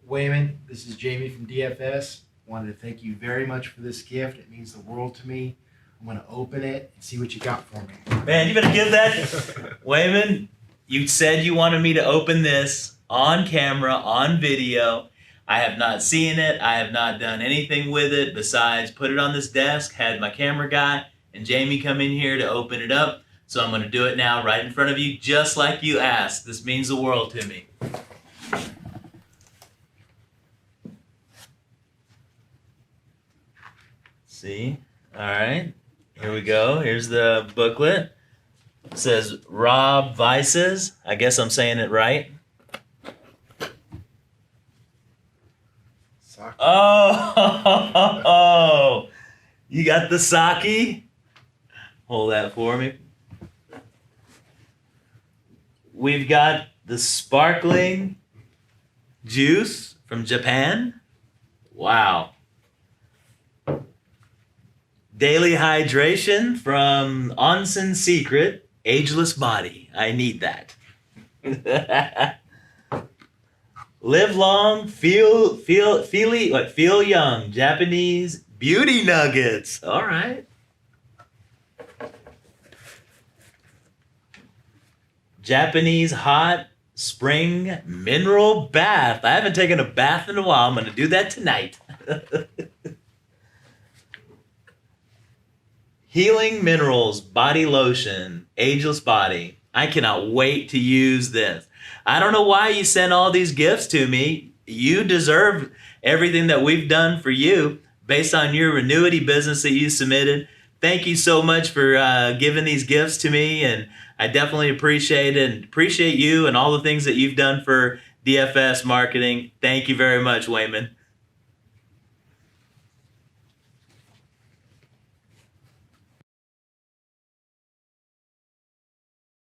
Wayman, this is Jamie from DFS. Wanted to thank you very much for this gift. It means the world to me. I'm going to open it and see what you got for me. Man, you better give that. Wayman, you said you wanted me to open this on camera, on video. I have not seen it. I have not done anything with it besides put it on this desk, had my camera guy and Jamie come in here to open it up. So I'm going to do it now right in front of you, just like you asked. This means the world to me. See? All right. Here we go. Here's the booklet. It says Robb Vices. I guess I'm saying it right. Sake. Oh, you got the sake? Hold that for me. We've got the sparkling juice from Japan. Wow. Daily hydration from Onsen Secret, Ageless Body. I need that. Live long, feel young. Japanese beauty nuggets. All right. Japanese hot spring mineral bath. I haven't taken a bath in a while. I'm going to do that tonight. Healing Minerals Body Lotion, Ageless Body. I cannot wait to use this. I don't know why you sent all these gifts to me. You deserve everything that we've done for you based on your annuity business that you submitted. Thank you so much for giving these gifts to me, and I definitely appreciate it and appreciate you and all the things that you've done for DFS marketing. Thank you very much, Wayman.